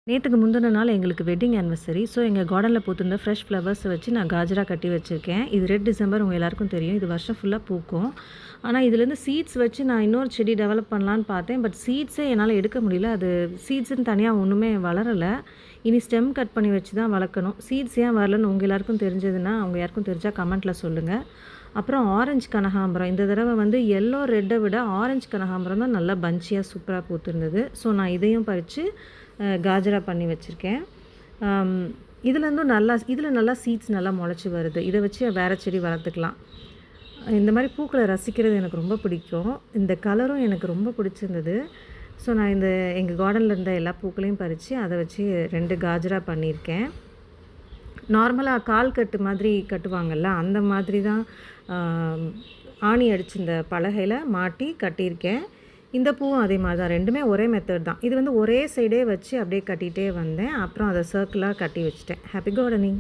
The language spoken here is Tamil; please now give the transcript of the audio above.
நேத்துக்கு முந்தின நாள் எங்களுக்கு வெட்டிங் ஆனிவர்சரி. ஸோ எங்க கார்டன்ல பூத்திருந்த ஃப்ரெஷ் ஃப்ளவர்ஸ வச்சு நான் காஜரா கட்டி வச்சிருக்கேன். இது ரெட் டிசம்பர் உங்க எல்லாருக்கும் தெரியும். இது வருஷம் ஃபுல்லா பூக்கும். ஆனா இதுலேருந்து சீட்ஸ் வச்சு நான் இன்னொரு செடி டெவலப் பண்ணலான்னு பார்த்தேன். பட் சீட்ஸே என்னால எடுக்க முடியல. அது சீட்ஸ்ன்னு தனியா ஒண்ணுமே வளரல. இனி ஸ்டெம் கட் பண்ணி வச்சு தான் வளர்க்கணும். சீட்ஸ் ஏன் வரலன்னு உங்க எல்லாருக்கும் தெரிஞ்சதுன்னா, அவங்க யாருக்கும் தெரிஞ்சா கமெண்ட்ல சொல்லுங்க. அப்புறம் ஆரஞ்சு கனகாம்பரம். இந்த தடவ வந்து எல்லோ ரெட்ட விட ஆரஞ்சு கனகாம்பரம் தான் நல்லா பஞ்சியா சூப்பரா பூத்திருந்தது. ஸோ நான் இதையும் பறிச்சு காஜரா பண்ணி வச்சுருக்கேன். இதில் நல்லா சீட்ஸ் நல்லா முளைச்சி வருது. இதை வச்சு வேறு செடி வளர்த்துக்கலாம். இந்த மாதிரி பூக்களை ரசிக்கிறது எனக்கு ரொம்ப பிடிக்கும். இந்த கலரும் எனக்கு ரொம்ப பிடிச்சிருந்தது. ஸோ நான் எங்கள் கார்டனில் இருந்த எல்லா பூக்களையும் பறித்து அதை வச்சு 2 காஜரா பண்ணியிருக்கேன். நார்மலாக கால் கட்டு மாதிரி கட்டுவாங்கள்ல, அந்த மாதிரி தான் ஆணி அடிச்சு இந்த பலகையில் மாட்டி கட்டியிருக்கேன். இந்த பூவும் அதே மாதிரி தான். 2மே ஒரே மெத்தட் தான். இது வந்து ஒரே சைடே வச்சு அப்படியே கட்டிகிட்டே வந்தேன். அப்புறம் அதை சர்க்கிளாக கட்டி வச்சுட்டேன். Happy gardening.